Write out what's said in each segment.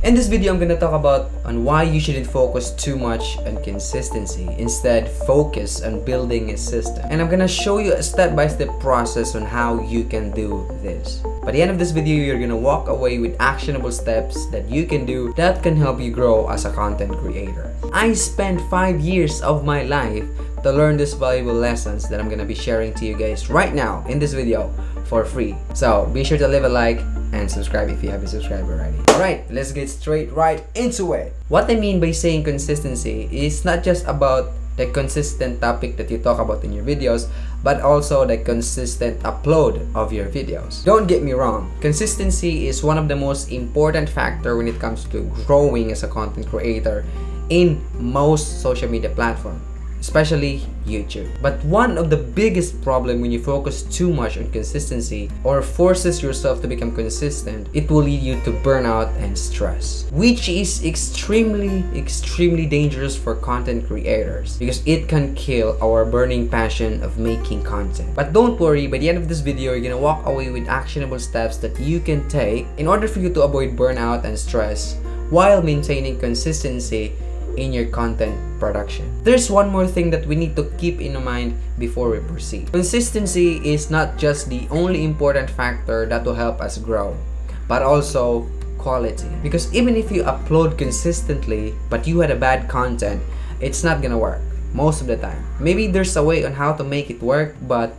In this video, I'm gonna talk about on why you shouldn't focus too much on consistency. Instead, focus on building a system. And I'm gonna show you a step-by-step process on how you can do this. By the end of this video, you're gonna walk away with actionable steps that you can do that can help you grow as a content creator. I spent 5 years of my life to learn these valuable lessons that I'm gonna be sharing to you guys right now in this video for free. So be sure to leave a like and subscribe if you haven't subscribed already. Alright, let's get straight right into it. What I mean by saying consistency is not just about the consistent topic that you talk about in your videos, but also the consistent upload of your videos. Don't get me wrong, consistency is one of the most important factors when it comes to growing as a content creator in most social media platforms, especially YouTube. But one of the biggest problems when you focus too much on consistency or forces yourself to become consistent, it will lead you to burnout and stress, which is extremely dangerous for content creators because it can kill our burning passion of making content. But don't worry, by the end of this video, you're gonna walk away with actionable steps that you can take in order for you to avoid burnout and stress while maintaining consistency in your content production. There's one more thing that we need to keep in mind before we proceed. Consistency is not just the only important factor that will help us grow, but also quality. Because even if you upload consistently but you had a bad content, it's not gonna work most of the time. Maybe there's a way on how to make it work, but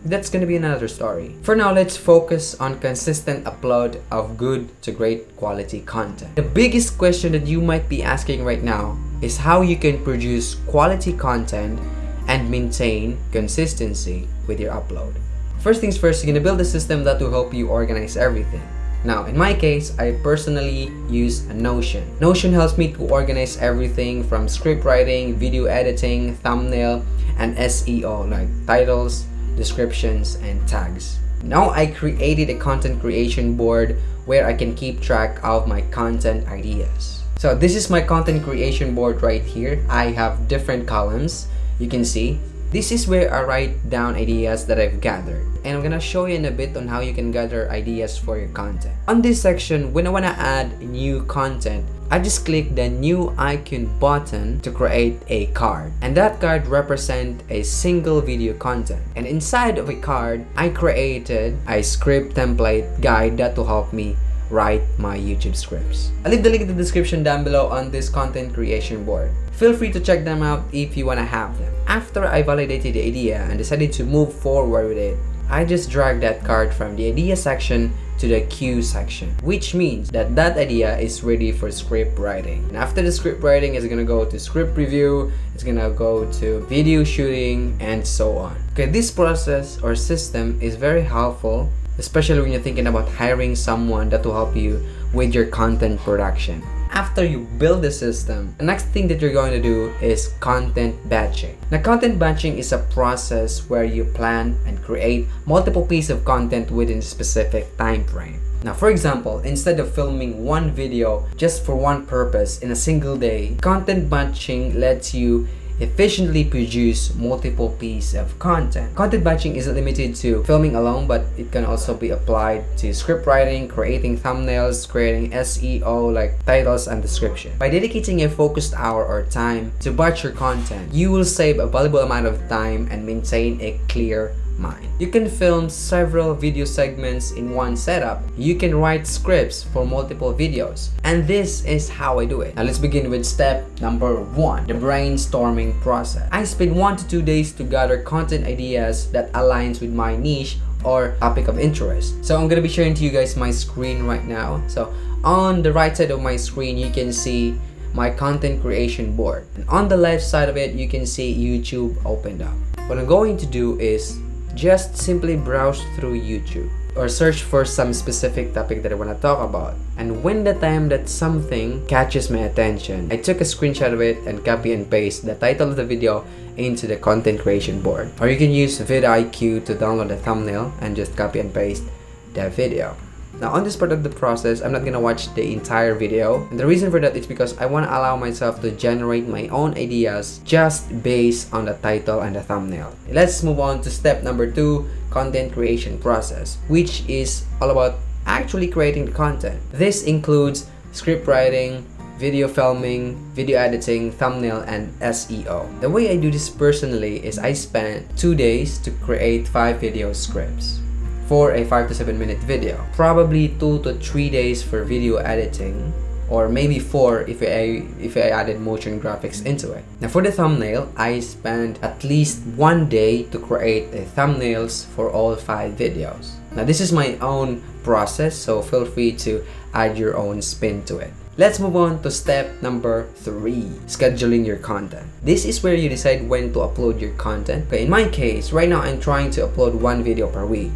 that's gonna be another story. For now, let's focus on consistent upload of good to great quality content. The biggest question that you might be asking right now is how you can produce quality content and maintain consistency with your upload. First things first, you're gonna build a system that will help you organize everything. Now, in my case, I personally use Notion. Notion helps me to organize everything from script writing, video editing, thumbnail, and SEO like titles, descriptions, and tags. Now I created a content creation board where I can keep track of my content ideas. So this is my content creation board right here. I have different columns. You can see this is where I write down ideas that I've gathered, and I'm gonna show you in a bit on how you can gather ideas for your content. On this section, when I wanna add new content, I just click the new icon button to create a card, and that card represents a single video content. And inside of a card, I created a script template guide that will help me write my YouTube scripts. I'll leave the link in the description down below on this content creation board. Feel free to check them out if you want to have them. After I validated the idea and decided to move forward with it, I just dragged that card from the idea section to the queue section, which means that that idea is ready for script writing. And after the script writing, it's gonna go to script review, it's gonna go to video shooting, and so on. Okay, this process or system is very helpful, especially when you're thinking about hiring someone that will help you with your content production. After you build the system, the next thing that you're going to do is content batching. Now, content batching is a process where you plan and create multiple pieces of content within a specific time frame. Now, for example, instead of filming one video just for one purpose in a single day, content batching lets you efficiently produce multiple pieces of content. Content batching isn't limited to filming alone, but it can also be applied to script writing, creating thumbnails, creating SEO like titles and description. By dedicating a focused hour or time to batch your content, you will save a valuable amount of time and maintain a clear mind. You can film several video segments in one setup. You can write scripts for multiple videos. And this is how I do it. Now let's begin with step number 1, the brainstorming process. I spend 1 to 2 days to gather content ideas that aligns with my niche or topic of interest. So I'm gonna be sharing to you guys my screen right now. So on the right side of my screen, you can see my content creation board. And on the left side of it, you can see YouTube opened up. What I'm going to do is just simply browse through YouTube or search for some specific topic that I want to talk about. And when the time that something catches my attention, I took a screenshot of it and copy and paste the title of the video into the content creation board. Or you can use vidIQ to download the thumbnail and just copy and paste the video. Now on this part of the process, I'm not gonna watch the entire video, and the reason for that is because I want to allow myself to generate my own ideas just based on the title and the thumbnail. Let's move on to step number 2, content creation process, which is all about actually creating the content. This includes script writing, video filming, video editing, thumbnail, and SEO. The way I do this personally is I spend 2 days to create 5 video scripts for a 5 to 7 minute video. Probably 2 to 3 days for video editing, or maybe 4 if I added motion graphics into it. Now for the thumbnail, I spent at least 1 day to create the thumbnails for all 5 videos. Now this is my own process, so feel free to add your own spin to it. Let's move on to step number 3, scheduling your content. This is where you decide when to upload your content. Okay, in my case, right now I'm trying to upload 1 video per week,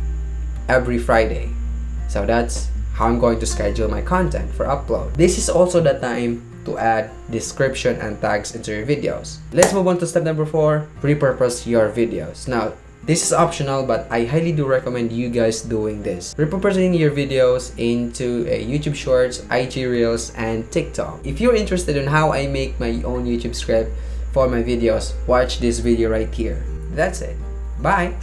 every Friday. So that's how I'm going to schedule my content for upload. This is also the time to add description and tags into your videos. Let's move on to step number 4, repurpose your videos. Now, this is optional, but I highly do recommend you guys doing this. Repurposing your videos into YouTube Shorts, IG Reels, and TikTok. If you're interested in how I make my own YouTube script for my videos, watch this video right here. That's it. Bye!